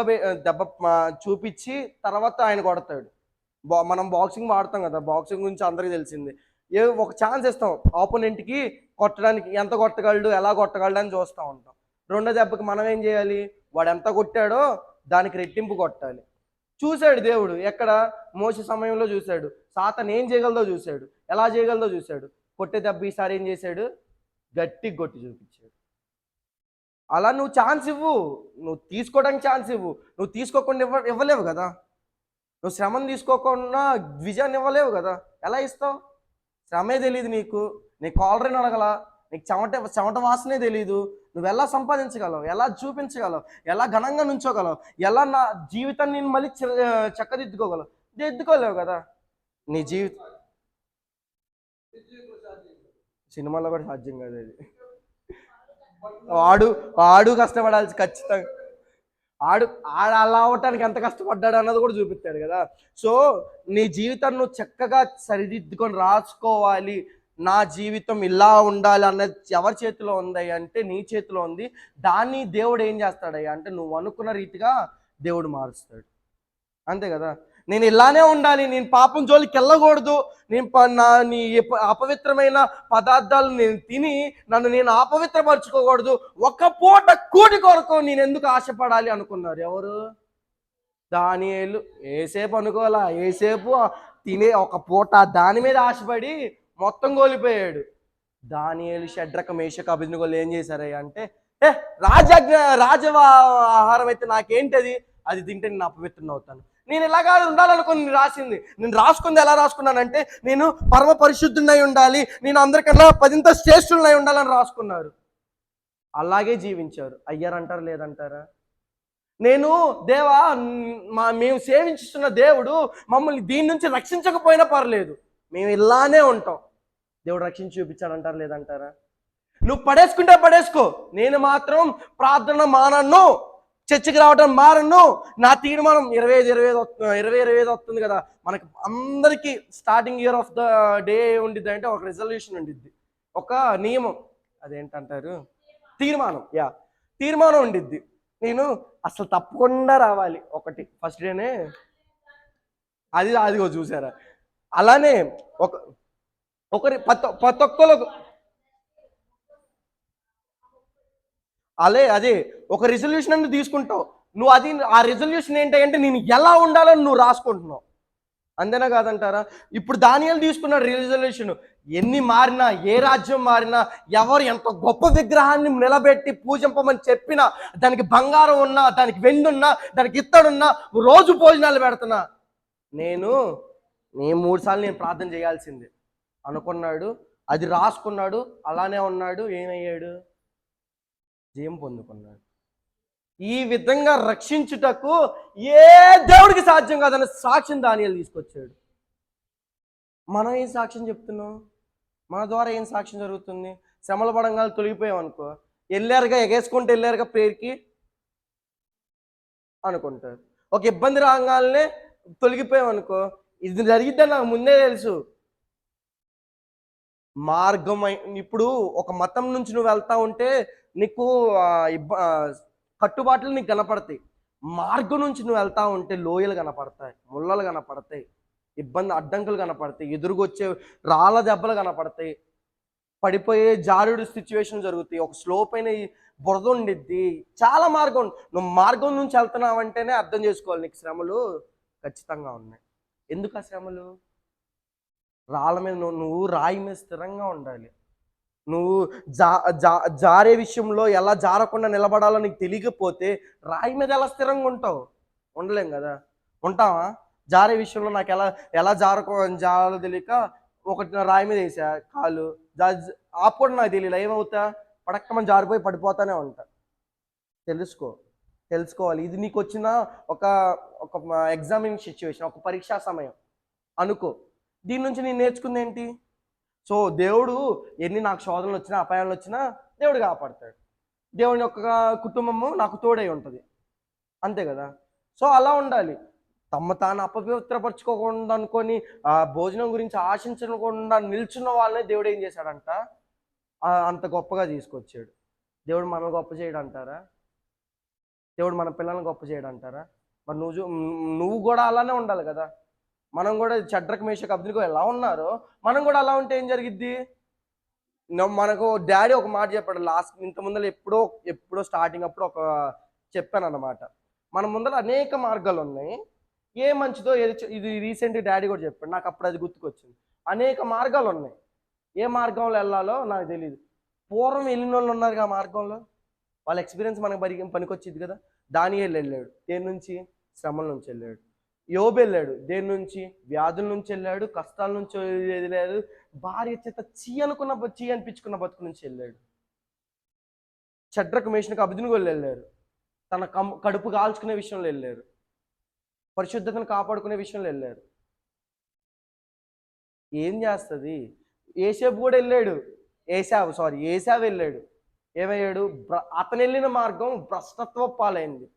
చూపించి తర్వాత ఆయన కొడతాడు. మనం బాక్సింగ్ ఆడతాం కదా, బాక్సింగ్ గురించి అందరికీ తెలిసింది. ఒక ఛాన్స్ ఇస్తాం ఆపోనెంట్కి, కొట్టడానికి ఎంత కొట్టగలడు, ఎలా కొట్టగలడు అని చూస్తూ ఉంటాం. రెండో దెబ్బకి మనం ఏం చేయాలి, వాడు ఎంత కొట్టాడో దానికి రెట్టింపు కొట్టాలి. చూశాడు దేవుడు, ఎక్కడ మోసే సమయంలో చూశాడు, సాతాను ఏం చేయగలదో చూశాడు, ఎలా చేయగలదో చూశాడు. కొట్టే దెబ్బ ఈసారి ఏం చేశాడు, గట్టిగా కొట్టి చూపించాడు. అలా నువ్వు ఛాన్స్ ఇవ్వు, నువ్వు తీసుకోవడానికి ఛాన్స్ ఇవ్వు. నువ్వు తీసుకోకుండా ఇవ్వలేవు కదా. నువ్వు శ్రమను తీసుకోకుండా విజయాన్ని ఇవ్వలేవు కదా. ఎలా ఇస్తావు? శ్రమే తెలియదు నీకు, నీ కాలరీని అడగల, నీకు చెమట వాసనే తెలియదు. నువ్వు ఎలా సంపాదించగలవు, ఎలా చూపించగలవు, ఎలా ఘనంగా నుంచోగలవు, ఎలా నా జీవితాన్ని నేను మళ్ళీ చక్కదిద్దుకోగలవు? దిద్దుకోలేవు కదా. నీ జీవితం సినిమాలో కూడా సాధ్యం కాదు అది. ఆడు కష్టపడాల్సి ఖచ్చితంగా. ఆడు అలా అవటానికి ఎంత కష్టపడ్డాడు అన్నది కూడా చూపిస్తాడు కదా. సో నీ జీవితాన్ని నువ్వు చక్కగా సరిదిద్దుకొని రాసుకోవాలి. నా జీవితం ఇలా ఉండాలి అన్నది ఎవరి చేతిలో ఉందయ్యా అంటే నీ చేతిలో ఉంది. దాన్ని దేవుడు ఏం చేస్తాడయ్యా అంటే నువ్వు అనుకున్న రీతిగా దేవుడు మారుస్తాడు. అంతే కదా. నేను ఇలానే ఉండాలి, నేను పాపం జోలికి వెళ్ళకూడదు, నీ అపవిత్రమైన పదార్థాలు నేను తిని నన్ను నేను అపవిత్రపరచుకోకూడదు, ఒక పూట కూడి కొరకు నేను ఎందుకు ఆశపడాలి అనుకున్నారు ఎవరు? దానియేలు. ఏసేపు అనుకోవాలా, ఏసేపు తినే ఒక పూట దాని మీద ఆశపడి మొత్తం కోల్పోయాడు. దానియేలు, షడ్రక, మేషక, అబేద్నెగోలు ఏం చేశారయ్యా అంటే రాజ ఆహారం అయితే నాకేంటది, అది తింటే నేను అపవిత్రం అవుతాను. నేను ఇలాగా ఉండాలనుకుని రాసింది, నేను రాసుకుంది ఎలా రాసుకున్నానంటే నేను పరమ పరిశుద్ధునై ఉండాలి, నేను అందరికన్నా 10 శ్రేష్ఠులనై ఉండాలని రాసుకున్నారు. అలాగే జీవించారు. అయ్యారంటారా లేదంటారా? నేను దేవా, మేము సేవించుతున్న దేవుడు మమ్మల్ని దీని నుంచి రక్షించకపోయినా పర్లేదు, మేము ఇలానే ఉంటాం, దేవుడు రక్షించి చూపించాడంటారా లేదంటారా? నువ్వు పడేసుకుంటే పడేసుకో, నేను మాత్రం ప్రార్థన మానను, చర్చికి రావడం మారను. నా తీర్మానం 25 వస్తుంది కదా మనకి అందరికీ. Starting year of the day ఉండిద్ది అంటే ఒక రిజల్యూషన్ ఉండిద్ది, ఒక నియమం, అదేంటంటారు, తీర్మానం. తీర్మానం ఉండిద్ది. నేను అసలు తప్పకుండా రావాలి ఒకటి ఫస్ట్ డేనే, అదిగో చూసారా. అలానే ఒకరి ప్రతి ఒక్కరు అదే ఒక రిజల్యూషన్ అని తీసుకుంటావు నువ్వు. అది ఆ రిజల్యూషన్ ఏంటంటే నేను ఎలా ఉండాలని నువ్వు రాసుకుంటున్నావు. అంతేనా కాదంటారా? ఇప్పుడు దానియేలు తీసుకున్నాడు రిజల్యూషన్. ఎన్ని మారినా, ఏ రాజ్యం మారినా, ఎవరు ఎంత గొప్ప విగ్రహాన్ని నిలబెట్టి పూజింపమని చెప్పినా, దానికి బంగారం ఉన్నా, దానికి వెండి ఉన్నా, దానికి ఇత్తడున్నా, రోజు భోజనాలు పెడుతున్నా, నేను 3 సార్లు నేను ప్రార్థన చేయాల్సిందే అనుకున్నాడు. అది రాసుకున్నాడు, అలానే ఉన్నాడు. ఏమయ్యాడు? జయం పొందుకున్నాడు. ఈ విధంగా రక్షించుటకు ఏ దేవుడికి సాధ్యం కాదన్న సాక్ష్యం దానియేలు తీసుకొచ్చాడు. మనం ఏం సాక్ష్యం చెప్తున్నాం? మన ద్వారా ఏం సాక్ష్యం జరుగుతుంది? శ్రమల పడంగా తొలగిపోయాం అనుకో, ఎగేసుకుంటూ వెళ్ళారుగా ప్రేయర్కి అనుకుంటారు. ఒక ఇబ్బంది రాగానే తొలగిపోయాం అనుకో, ఇది జరిగిద్దని నాకు ముందే తెలుసు. మార్గం ఇప్పుడు ఒక మతం నుంచి నువ్వు వెళ్తా ఉంటే నీకు కట్టుబాట్లు నీకు కనపడతాయి. మార్గం నుంచి నువ్వు వెళ్తా ఉంటే లోయలు కనపడతాయి, ముళ్ళలు కనపడతాయి, అడ్డంకులు కనపడతాయి, ఎదురుగొచ్చే రాళ్ళ దెబ్బలు కనపడతాయి, పడిపోయే జారుడు సిచ్యువేషన్ జరుగుతాయి, ఒక స్లోప్ అయిన బురద ఉండిద్ది, చాలా మార్గం. నువ్వు మార్గం నుంచి వెళ్తున్నావంటేనే అర్థం చేసుకోవాలి నీకు శ్రమలు ఖచ్చితంగా ఉన్నాయి. ఎందుకు ఆ శ్రమలు? రాళ్ళ మీద నువ్వు రాయి మీద స్థిరంగా ఉండాలి. నువ్వు జారే విషయంలో ఎలా జారకుండా నిలబడాలో నీకు తెలియకపోతే రాయి మీద ఎలా స్థిరంగా ఉంటావు? ఉండలేం కదా. ఉంటావా? జారే విషయంలో నాకు ఎలా జారాలో తెలియక ఒకటి రాయి మీద వేసా కాలు, ఆపుకోవడం నాకు తెలియదు, ఏమవుతా పడక్కమని జారిపోయి పడిపోతానే ఉంటా. తెలుసుకోవాలి. ఇది నీకు వచ్చిన ఒక ఎగ్జామినింగ్ సిచ్యువేషన్, ఒక పరీక్షా సమయం అనుకో. దీని నుంచి నేను నేర్చుకుంది ఏంటి? సో దేవుడు ఎన్ని నాకు శోధనలు వచ్చినా, అపాయాలు వచ్చినా దేవుడు కాపాడతాడు. దేవుని యొక్క కుటుంబము నాకు తోడై ఉంటుంది, అంతే కదా. సో అలా ఉండాలి. తమ తాను అపవిత్రపరచుకోకుండా అనుకొని ఆ భోజనం గురించి ఆశించకుండా నిల్చున్న వాళ్ళనే దేవుడు ఏం చేశాడంట, అంత గొప్పగా తీసుకొచ్చాడు. దేవుడు మనల్ని గొప్ప చేయడం అంటారా? దేవుడు మన పిల్లల్ని గొప్ప చేయడం అంటారా? మరి నువ్వు కూడా అలానే ఉండాలి కదా. మనం కూడా షడ్రక్ మేషక్ అబ్దెనగో ఎలా ఉన్నారో మనం కూడా అలా ఉంటే ఏం జరిగిద్ది? మనకు డాడీ ఒక మాట చెప్పాడు లాస్ట్, ఇంత ముందర ఎప్పుడో స్టార్టింగ్ అప్పుడు ఒక చెప్పాను అన్నమాట. మన ముందర అనేక మార్గాలు ఉన్నాయి, ఏ మంచిదో ఇది రీసెంట్గా డాడీ కూడా చెప్పాడు, నాకు అప్పుడు అది గుర్తుకొచ్చింది. అనేక మార్గాలు ఉన్నాయి, ఏ మార్గంలో వెళ్ళాలో నాకు తెలియదు. పూర్వం వెళ్ళిన వాళ్ళు ఉన్నారు ఆ మార్గంలో, వాళ్ళ ఎక్స్పీరియన్స్ మనకు పనికొచ్చింది కదా. దానియేలు వెళ్ళాడు, దేని నుంచి? శ్రమల నుంచి వెళ్ళాడు. యోబు వెళ్ళాడు, దేని నుంచి? వ్యాధుల నుంచి వెళ్ళాడు, కష్టాల నుంచి వెళ్ళాడు, భార్య చేత చీ అనిపించుకున్న బతుకు నుంచి వెళ్ళాడు. షడ్రక్ మేషక్ అబేద్నెగో వెళ్ళారు, తన కడుపు కాల్చుకునే విషయంలో వెళ్ళారు, పరిశుద్ధతను కాపాడుకునే విషయంలో వెళ్ళారు. ఏం చేస్తుంది? ఏసేపు కూడా వెళ్ళాడు, ఏసావు వెళ్ళాడు, ఏమయ్యాడు? అతను వెళ్ళిన మార్గం భ్రష్టత్వ పాలైంది.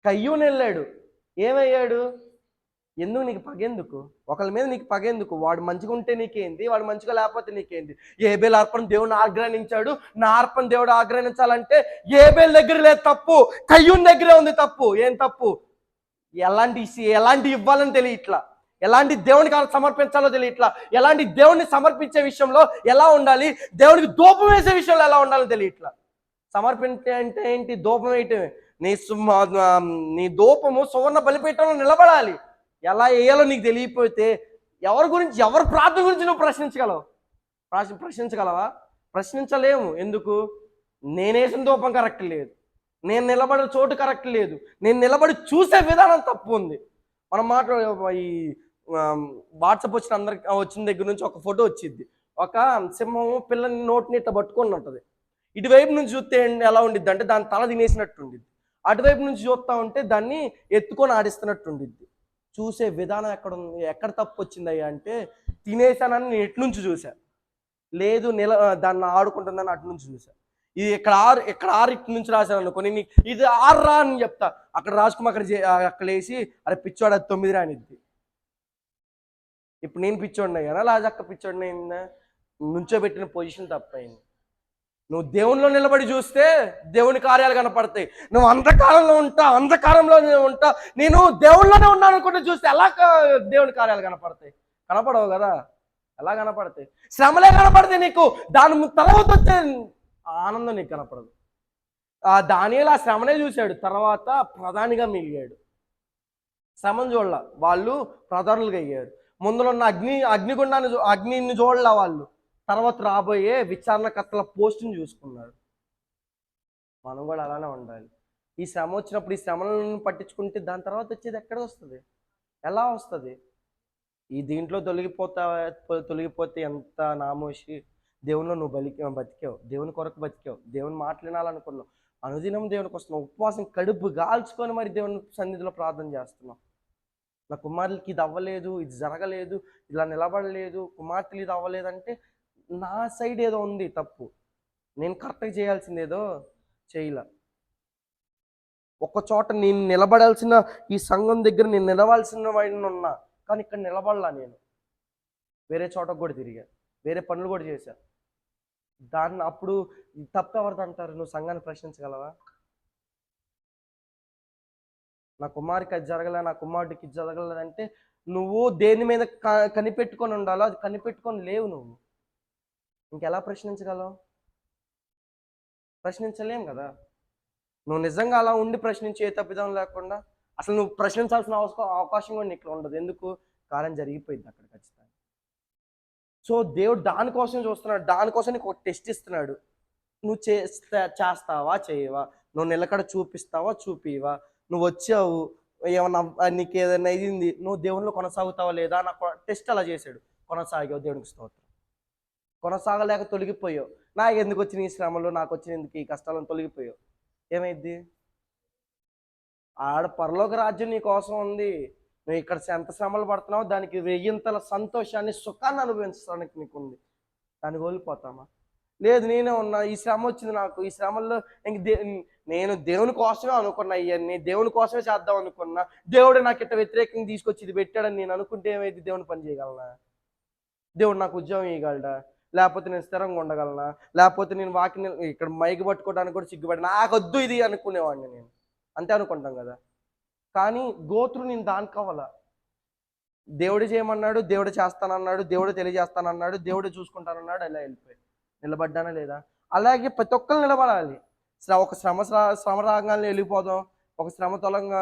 కయ్యూని వెళ్ళాడు, ఏమయ్యాడు? ఎందుకు నీకు పగెందుకు? ఒకళ్ళ మీద నీకు పగెందుకు? వాడు మంచిగా ఉంటే నీకేంది, వాడు మంచిగా లేకపోతే నీకేంది? ఏబేల్ అర్పణ దేవుని ఆగ్రహించాడు, నా అర్పణ దేవుడు ఆగ్రహించాలంటే ఏబేల్ దగ్గర లేదు తప్పు, కయ్యూని దగ్గరే ఉంది తప్పు. ఏం తప్పు? ఎలాంటి ఇవ్వాలని తెలియట్లా, ఎలాంటి దేవునికి సమర్పించాలో తెలియట్లా, ఎలాంటి దేవుడిని సమర్పించే విషయంలో ఎలా ఉండాలి, దేవునికి ధూపం వేసే విషయంలో ఎలా ఉండాలో తెలియట్లా. సమర్పించే అంటే ఏంటి? ధూపం వేయటమే. నీ ధూపము సువర్ణ బలిపీఠంలో నిలబడాలి. ఎలా వేయాలో నీకు తెలియకపోతే ఎవరి ప్రార్థన గురించి నువ్వు ప్రశ్నించగలవా? ప్రశ్నించలేము. ఎందుకు? నేనేసిన ధూపం కరెక్ట్ లేదు, నేను నిలబడే చోటు కరెక్ట్ లేదు, నేను నిలబడి చూసే విధానం తప్పు ఉంది. మనం ఈ వాట్సాప్ వచ్చిన దగ్గర నుంచి ఒక ఫోటో వచ్చింది, ఒక సింహము పిల్లని నోటిని ఇట్లా పట్టుకొని ఉంటుంది. ఇటువైపు నుంచి చూస్తే ఎలా ఉండిద్ది అంటే దాని తల తినేసినట్టు ఉండిద్ది, అటువైపు నుంచి చూస్తూ ఉంటే దాన్ని ఎత్తుకొని ఆడిస్తున్నట్టు ఉండిద్ది. చూసే విధానం ఎక్కడ తప్పు వచ్చిందయ్యా అంటే, తినేసానని నేను ఎటు నుంచి చూసా, లేదు దాన్ని ఆడుకుంటుందని అటు నుంచి చూసా. ఇది ఇక్కడ ఆరు ఇటు నుంచి రాశాను అనుకోని, ఇది 6 రా అని చెప్తా, అక్కడ రాసుకుని అక్కడ వేసి అరే పిచ్చోడు అది 9 రానిద్ది. ఇప్పుడు నేను పిచ్చోడిని అయ్యానా, లాజక్క పిచ్చోడిని అయిందా? నుంచోబెట్టిన పొజిషన్ తప్పైంది. నువ్వు దేవునిలో నిలబడి చూస్తే దేవుని కార్యాలు కనపడతాయి. నువ్వు అంధకారంలో ఉంటా నేను దేవుళ్ళలోనే ఉన్నాను అనుకుంటే చూస్తే ఎలా దేవుని కార్యాలు కనపడతాయి? కనపడవు కదా. ఎలా కనపడతాయి? శ్రమలే కనపడతాయి నీకు. దాని తర్వాత వచ్చే ఆనందం నీకు కనపడదు. దానియేలు ఆ శ్రమనే చూశాడు, తర్వాత ప్రధానిగా మిగిలాడు. శ్రమను చూడాల, వాళ్ళు ప్రధానులుగా అయ్యారు. ముందులో ఉన్న అగ్నిని చూడాల వాళ్ళు, తర్వాత రాబోయే విచారణకర్తల పోస్టుని చూసుకున్నారు. మనం కూడా అలానే ఉండాలి. ఈ శ్రమ వచ్చినప్పుడు ఈ శ్రమలను పట్టించుకుంటే దాని తర్వాత వచ్చేది ఎక్కడ వస్తుంది? ఎలా వస్తుంది? ఈ దీంట్లో తొలగిపోతే ఎంత నామోషి. దేవునిలో నువ్వు బతికావు, దేవుని కొరకు బతికావు, దేవుని మాట్లాడాలనుకున్నావు, అనుదినం దేవునికి వస్తున్నావు, ఉపవాసం కడుపు గాల్చుకొని మరి దేవుని సన్నిధిలో ప్రార్థన చేస్తున్నావు. నా కుమారులకి ఇది అవ్వలేదు, ఇది జరగలేదు, ఇలా నిలబడలేదు, కుమార్తెలు ఇది అవ్వలేదంటే నా సైడ్ ఏదో ఉంది తప్పు, నేను కరెక్ట్గా చేయాల్సింది ఏదో చేయలే. ఒక్క చోట నేను నిలబడాల్సిన ఈ సంఘం దగ్గర నేను నిలవాల్సిన వాడిని ఉన్నా, కానీ ఇక్కడ నిలబడలా. నేను వేరే చోటకు కూడా తిరిగా, వేరే పనులు కూడా చేశా. అప్పుడు తప్పు ఎవరిది అంటారు? నువ్వు సంఘాన్ని ప్రశ్నించగలవా? నా కుమారికి అది జరగలే, నా కుమారుడికి ఇది జరగలేదంటే నువ్వు దేని మీద కనిపెట్టుకొని ఉండాలో అది కనిపెట్టుకొని లేవు. నువ్వు ఇంకెలా ప్రశ్నించగలవు? ప్రశ్నించలేం కదా. నువ్వు నిజంగా అలా ఉండి ప్రశ్నించే తప్పిదం లేకుండా అసలు నువ్వు ప్రశ్నించాల్సిన అవకాశం కూడా నీకు ఉండదు. ఎందుకు? కార్యం జరిగిపోయింది అక్కడ ఖచ్చితంగా. సో దేవుడు దానికోసం చూస్తున్నాడు, దానికోసం నీకు ఒక టెస్ట్ ఇస్తున్నాడు. నువ్వు చేస్తావా చేయవా? నువ్వు నిలకడ చూపిస్తావా చూపివా? నువ్వు వచ్చావు, ఏమన్నా నీకు ఏదైనా అయింది, నువ్వు దేవునిలో కొనసాగుతావా లేదా? నాకు టెస్ట్ అలా చేశాడు. కొనసాగావు, దేవునికి స్తోత్రం. కొనసాగలేక తొలగిపోయావు, నాకు ఎందుకు వచ్చిన ఈ శ్రమలు, నాకు వచ్చిన ఎందుకు ఈ కష్టాలను తొలగిపోయావు, ఏమైంది? ఆడ పరలోక రాజ్యం నీ కోసం ఉంది. నువ్వు ఇక్కడ ఎంత శ్రమలు పడుతున్నావు, దానికి 1000 సంతోషాన్ని సుఖాన్ని అనుభవించడానికి నీకు ఉంది. దాన్ని కోల్పోతామా? లేదు నేనే ఉన్నా, ఈ శ్రమ వచ్చింది నాకు, ఈ శ్రమల్లో ఇంక నేను దేవుని కోసమే అనుకున్నా, ఇవన్నీ దేవుని కోసమే చేద్దాం అనుకున్నా, దేవుడు నాకు ఇట్ట వ్యతిరేకంగా తీసుకొచ్చి ఇది పెట్టాడని నేను అనుకుంటే ఏమైంది? దేవుని పని చేయగలనా? దేవుడు నాకు ఉద్యోగం ఇవ్వగలడా? లేకపోతే నేను స్థిరంగా ఉండగలనా? లేకపోతే నేను వాకిని ఇక్కడ మైకి పట్టుకోవడానికి కూడా సిగ్గుపడి నాకొద్దు ఇది అనుకునేవాడిని నేను. అంతే అనుకుంటాం కదా. కానీ గోత్రు నేను దానికి అవ్వాల. దేవుడు చేయమన్నాడు, దేవుడు చేస్తానన్నాడు, దేవుడు తెలియజేస్తానన్నాడు, దేవుడు చూసుకుంటానన్నాడు, అలా వెళ్ళిపోయి నిలబడ్డానా లేదా? అలాగే ప్రతి ఒక్కరు నిలబడాలి. ఒక శ్రమ రాగానే వెళ్ళిపోదాం, ఒక శ్రమ తొలంగా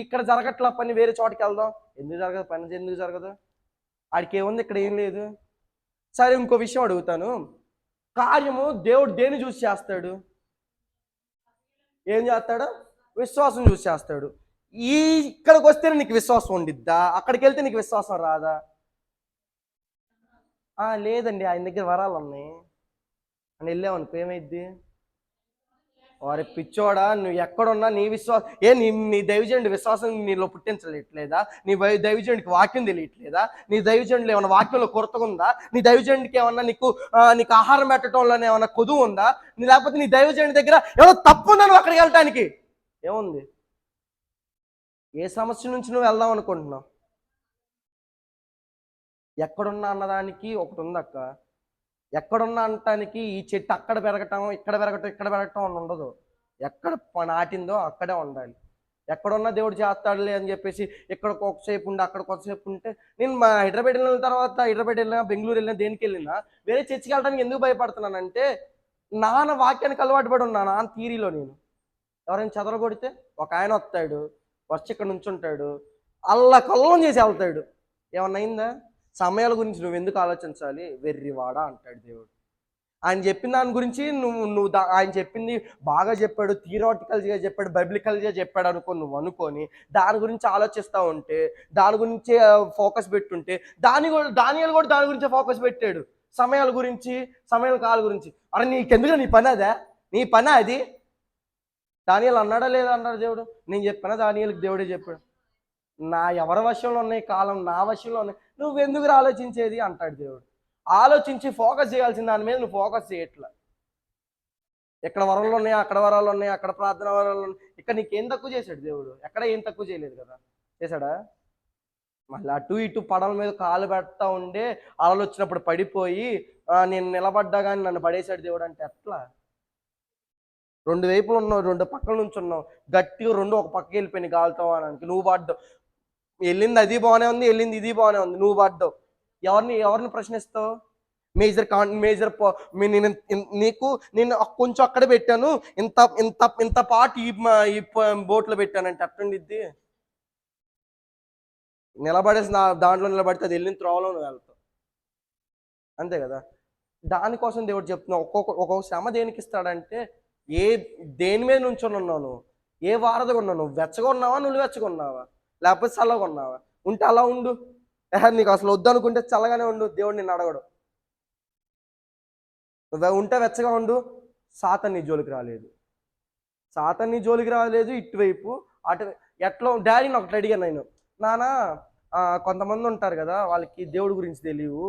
ఇక్కడ జరగట్ల పని వేరే చోటుకి వెళ్దాం. ఎందుకు జరగదు? పని ఎందుకు జరగదు? ఆడికి ఏముంది? ఇక్కడ ఏం లేదు. సరే ఇంకో విషయం అడుగుతాను. కార్యము దేవుడు దేన్ని చూసి చేస్తాడు? ఏం చేస్తాడు? విశ్వాసం చూసి చేస్తాడు. ఇక్కడికి వస్తేనే నీకు విశ్వాసం ఉండిద్దా? అక్కడికి వెళ్తే నీకు విశ్వాసం రాదా? లేదండి, ఆయన దగ్గర వరాలు ఉన్నాయి అని వెళ్ళామనుకో ఏమైద్ది? వారి పిచ్చోడా, నువ్వు ఎక్కడున్నా నీ విశ్వాసం నీ దైవజనుడి విశ్వాసం నీలో పుట్టించలేట్లేదా? నీ దైవజనుడికి వాక్యం తెలియట్లేదా? నీ దైవజనుడు ఏమన్నా వాక్యంలో కొరత ఉందా? నీ దైవజనుడికి ఏమన్నా నీకు ఆహారం పెట్టడంలోనే ఏమన్నా కొదువు ఉందా? లేకపోతే నీ దైవజనుడి దగ్గర ఏమన్నా తప్పు ఉందా నువ్వు అక్కడికి వెళ్ళటానికి? ఏముంది? ఏ సమస్య నుంచి నువ్వు వెళ్దాం అనుకుంటున్నావు? ఎక్కడున్నా అన్నదానికి ఒకటి ఉంది అక్క. ఎక్కడున్నా అనటానికి ఈ చెట్టు అక్కడ పెరగటం, ఇక్కడ పెరగటం అని ఉండదు. ఎక్కడ నాటిందో అక్కడే ఉండాలి. ఎక్కడున్నా దేవుడు చేస్తాడులే అని చెప్పేసి ఇక్కడ ఒకసేపు ఉండి అక్కడ కొద్దిసేపు ఉంటే, నేను మా హైదరాబాద్ వెళ్ళిన తర్వాత, హైదరాబాద్ వెళ్ళినా, బెంగళూరు వెళ్ళినా, దేనికి వెళ్ళినా వేరే చర్చికి వెళ్ళడానికి ఎందుకు భయపడుతున్నానంటే, నాన్న వాక్యానికి అలవాటు పడి ఉన్నా. నాన్న థీరీలో నేను ఎవరైనా చెదరగొడితే ఒక ఆయన వస్తాడు, వచ్చి ఇక్కడ నుంచుంటాడు, అల్లకల్లం చేసి వెళ్తాడు. ఏమన్నా అయిందా? సమయాల గురించి నువ్వు ఎందుకు ఆలోచించాలి? వెర్రివాడా అంటాడు దేవుడు. ఆయన చెప్పిన దాని గురించి నువ్వు ఆయన చెప్పింది బాగా చెప్పాడు, థియరాటికల్గా చెప్పాడు, బైబిలికల్గా చెప్పాడు నువ్వు అనుకొని దాని గురించి ఆలోచిస్తూ ఉంటే, దాని గురించే ఫోకస్ పెట్టుంటే, దానియాలు కూడా దాని గురించే ఫోకస్ పెట్టాడు. సమయాల గురించి, సమయాల కాల గురించి. అరే నీకెందుకు? నీ పని అదా? నీ పని అది? దానియాలు అన్నాడా లేదా అన్నాడు దేవుడు? నేను చెప్పానా? దానియాలకు దేవుడే చెప్పాడు. ఎవరి వశంలో ఉన్నాయి కాలం? నా వశంలో ఉన్నాయి. నువ్వెందుకు ఆలోచించేది అంటాడు దేవుడు. ఆలోచించి ఫోకస్ చేయాల్సిన దాని మీద నువ్వు ఫోకస్ చేయట్లా. ఎక్కడ వరాలు ఉన్నాయి, అక్కడ వరాలు ఉన్నాయి, అక్కడ ప్రార్థన వరాలు ఉన్నాయి. ఇక్కడ నీకేం తక్కువ చేశాడు దేవుడు? ఎక్కడ ఏం తక్కువ చేయలేదు కదా. చేశాడా? మళ్ళీ అటు ఇటు పడవ మీద కాలు పెడతా ఉండే అలలు వచ్చినప్పుడు పడిపోయి నేను నిలబడ్డా కానీ నన్ను పడేశాడు దేవుడు అంటే ఎట్లా? రెండు వైపులు ఉన్నావు, రెండు పక్కల నుంచి ఉన్నావు, గట్టిగా రెండు ఒక పక్కకి వెళ్ళిపోయినాయి గాలితో అనడానికి. నువ్వు పడ్డావు. వెళ్ళింది అది బాగానే ఉంది, వెళ్ళింది ఇది బాగానే ఉంది, నువ్వు పడ్డావు. ఎవరిని ప్రశ్నిస్తావు? మేజర్ నేను కొంచెం అక్కడే పెట్టాను, ఇంత ఇంత ఇంత పాటు ఈ బోట్లో పెట్టానంటే అట్టుండిద్ది. నిలబడేసి దాంట్లో నిలబడితే అది వెళ్ళిన త్రోవలో నువ్వు వెళ్తావు. అంతే కదా. దానికోసం దేవుడు చెప్తున్నావు. ఒక్కొక్క శ్రమ దేనికి ఇస్తాడంటే, దేని మీద నుంచొని ఉన్నావు నువ్వు? ఏ వారధగా ఉన్నావు? నువ్వు వెచ్చగా ఉన్నావా, నువ్వు వెచ్చగా ఉన్నావా, లేకపోతే చల్లగా ఉన్నావా? ఉంటే అలా ఉండు. నీకు అసలు వద్దనుకుంటే చల్లగానే ఉండు, దేవుడు నిన్ను అడగడు. నువ్వు ఉంటే వెచ్చగా ఉండు. సాతాను నీ జోలికి రాలేదు. సాతాను నీ జోలికి రాలేదు. ఇటువైపు అటు ఎట్లా డాడీని ఒకటి అడిగాను నేను. నానా కొంతమంది ఉంటారు కదా, వాళ్ళకి దేవుడి గురించి తెలియవు,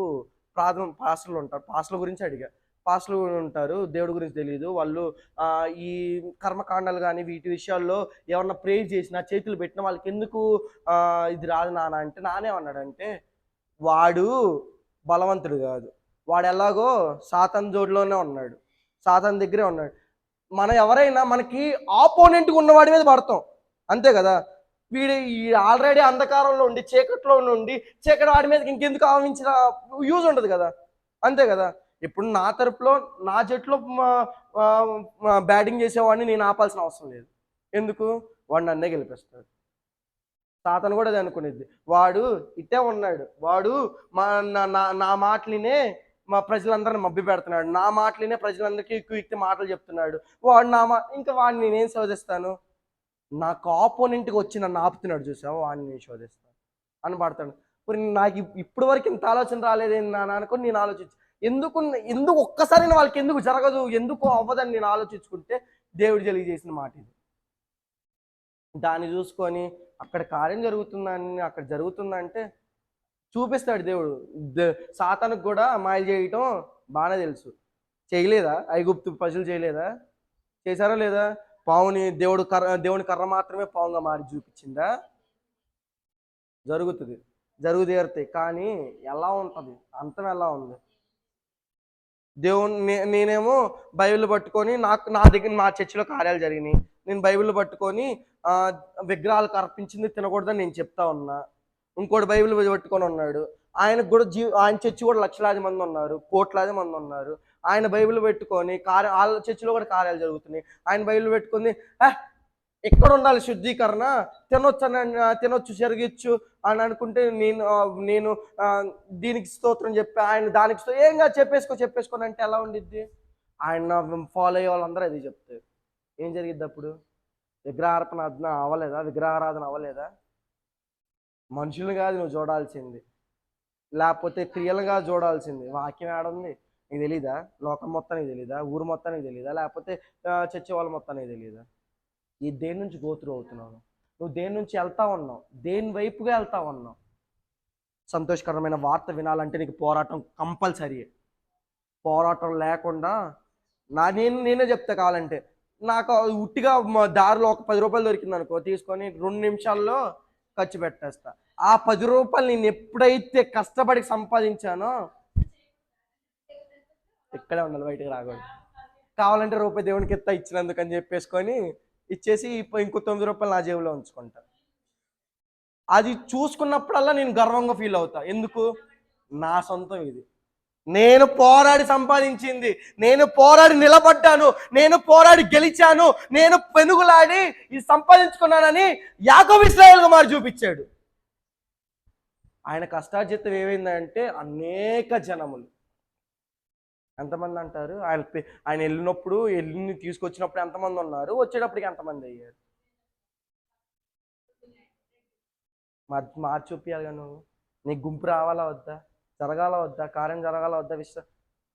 పాస్టర్లు ఉంటారు, పాస్టర్ల గురించి అడిగా. పాస్టర్లు ఉంటారు, దేవుడి గురించి తెలియదు, వాళ్ళు ఈ కర్మకాండాలు కానీ వీటి విషయాల్లో ఏమన్నా ప్రేర్ చేసినా, చేతులు పెట్టినా వాళ్ళకి ఎందుకు ఇది రాదు నాన్న అంటే, నానేమన్నాడంటే, వాడు బలవంతుడు కాదు, వాడు ఎలాగో సాతాను జోడులోనే ఉన్నాడు, సాతాను దగ్గరే ఉన్నాడు. మనం ఎవరైనా మనకి ఆపోనెంట్గా ఉన్నవాడి మీద పడతాం, అంతే కదా. ఈ ఆల్రెడీ అంధకారంలో ఉండి, చీకట్లో ఉండి, చీకటి వాడి మీద ఇంకెందుకు ఆవించిన యూజ్ ఉండదు కదా, అంతే కదా. ఇప్పుడు నా తరపులో, నా జట్టులో బ్యాటింగ్ చేసేవాడిని నేను ఆపాల్సిన అవసరం లేదు. ఎందుకు? వాడు నన్నే గెలిపిస్తాడు. సాతాను కూడా అది అనుకునేది. వాడు ఇట్టే ఉన్నాడు, వాడు నా మాటలినే మా ప్రజలందరిని మభ్య పెడుతున్నాడు, నా మాటలినే ప్రజలందరికీ ఎక్కువ మాటలు చెప్తున్నాడు, వాడు ఇంకా వాడిని నేనేం శోధిస్తాను? నాకు ఆపోనెంట్గా వచ్చి నన్ను ఆపుతున్నాడు చూసావు, వాడిని నేను శోధిస్తాను అని పడతాడు. మరి నాకు ఇప్పటి వరకు ఇంత ఆలోచన రాలేదేంటి నాన్న అనుకుని నేను ఆలోచించి, ఎందుకు ఒక్కసారి వాళ్ళకి ఎందుకు జరగదు, ఎందుకు అవ్వదని నేను ఆలోచించుకుంటే దేవుడు తెలియజేసిన మాట ఇది. దాన్ని చూసుకొని అక్కడ కార్యం జరుగుతుందని, అక్కడ జరుగుతుందంటే చూపిస్తాడు దేవుడు. సాతానుకు కూడా మాయలు చేయటం బాగానే తెలుసు. చేయలేదా? ఐగుప్తు ప్రజలు చేయలేదా? చేశారా లేదా? దేవుని కర్ర మాత్రమే పావుగా మారి చూపించిందా? జరుగుతుంది, జరుగు తీరుతాయి. కానీ ఎలా ఉంటుంది, అంతం ఎలా ఉంది? నేనేమో బైబిల్ పట్టుకొని, నా దగ్గర మా చర్చిలో కార్యాలు జరిగినాయి, నేను బైబిల్ పట్టుకొని ఆ, విగ్రహాలకు అర్పించింది తినకూడదని నేను చెప్తా ఉన్నా. ఇంకోటి బైబిల్ పట్టుకొని ఉన్నాడు, ఆయనకు కూడా ఆయన చర్చి కూడా లక్షలాది మంది ఉన్నారు, కోట్లాది మంది ఉన్నారు. ఆయన బైబిల్ పెట్టుకొని వాళ్ళ చర్చిలో కూడా కార్యాలు జరుగుతున్నాయి, ఆయన బైబిల్ పెట్టుకొని ఎక్కడ ఉండాలి శుద్ధీకరణ, తినొచ్చు జరిగచ్చు అని అనుకుంటే నేను దీనికి స్తోత్రం చెప్పి ఆయన దానికి ఏంగా చెప్పేసుకొని అంటే ఎలా ఉండిద్ది? ఆయన ఫాలో అయ్యే వాళ్ళందరూ అది చెప్తారు. ఏం జరిగిద్ది అప్పుడు? విగ్రహారాధన అవ్వలేదా? మనుషుల్ని కాదు నువ్వు చూడాల్సింది, లేకపోతే క్రియలుగా చూడాల్సింది. వాక్యం ఏడుంది నీకు తెలీదా? లోకం మొత్తానికి తెలీదా? ఊరు మొత్తానికి తెలీదా? లేకపోతే చర్చి వాళ్ళ మొత్తానికి తెలీదా? దేని నుంచి గోత్రు అవుతున్నావు నువ్వు? దేని నుంచి వెళ్తా ఉన్నావు? దేని వైపుగా వెళ్తా ఉన్నావు? సంతోషకరమైన వార్త వినాలంటే నీకు పోరాటం కంపల్సరీ. పోరాటం లేకుండా నేనే చెప్తా, కావాలంటే నాకు ఉట్టిగా దారిలో ఒక 10 రూపాయలు దొరికింది అనుకో, తీసుకొని 2 నిమిషాల్లో ఖర్చు పెట్టేస్తా. ఆ 10 రూపాయలు నేను ఎప్పుడైతే కష్టపడి సంపాదించానో, ఇక్కడే ఉండాలి, బయటకు రాకూడదు. కావాలంటే రూపాయి దేవునికి ఇచ్చినందుకు అని చెప్పేసుకొని ఇచ్చేసి ఇంకో 9 రూపాయలు నా జేబులో ఉంచుకుంటా. అది చూసుకున్నప్పుడల్లా నేను గర్వంగా ఫీల్ అవుతా. ఎందుకు? నా సొంతం ఇది, నేను పోరాడి సంపాదించింది, నేను పోరాడి నిలబడ్డాను, నేను పోరాడి గెలిచాను, నేను పెనుగులాడి ఇది సంపాదించుకున్నానని యాకోబు ఇశ్రాయేలుగా మారి చూపించాడు. ఆయన కష్టార్జితం ఏమైందంటే అనేక జనములు. ఎంతమంది అంటారు? ఆయన వెళ్ళిని తీసుకొచ్చినప్పుడు ఎంతమంది ఉన్నారు, వచ్చేటప్పటికి ఎంతమంది అయ్యారు? మార్చి చూపించాలిగా నువ్వు. నీకు గుంపు రావాలా వద్దా? జరగాల వద్దా? కార్యం జరగాల వద్దా?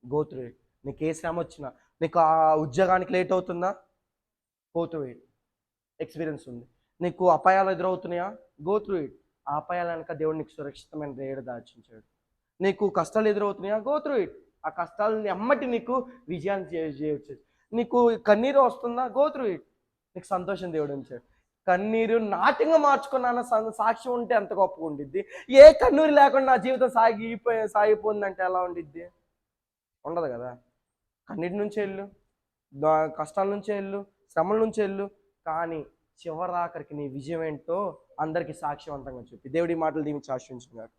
గోత్రు వెయిట్. నీకు ఏ శ్రమ వచ్చినా, నీకు ఆ ఉద్యోగానికి లేట్ అవుతుందా? గోత్రు వెయిట్. ఎక్స్పీరియన్స్ ఉంది. నీకు అపాయాలు ఎదురవుతున్నాయా? గోత్రు వెయిట్. ఆ అపాయాల వెనక దేవుడు నీకు సురక్షితమైన రేడు దాచించాడు. నీకు కష్టాలు ఎదురవుతున్నాయా? గోత్రు వెయిట్. ఆ కష్టాలని అమ్మటి నీకు విజయాన్ని చేయవచ్చు. నీకు కన్నీరు వస్తుందా? గోత్రు వెయిట్. నీకు సంతోషం దేవుడు ఉంచాడు. కన్నీరు నాట్యంగా మార్చుకున్నాన సాక్ష్యం ఉంటే ఎంత గొప్పగా ఉండిద్ది. ఏ కన్నీరు లేకుండా నా జీవితం సాగిపోయిందంటే ఎలా ఉండిద్ది? ఉండదు కదా. కన్నీటి నుంచే వెళ్ళు, కష్టాల నుంచే వెళ్ళు, శ్రమల నుంచే వెళ్ళు, కానీ చివరాఖరికి నీ విజయం ఏంటో అందరికీ సాక్ష్యవంతంగా చెప్పి దేవుడి మాటలు దీనికి ఆశ్రయించుకున్నారు.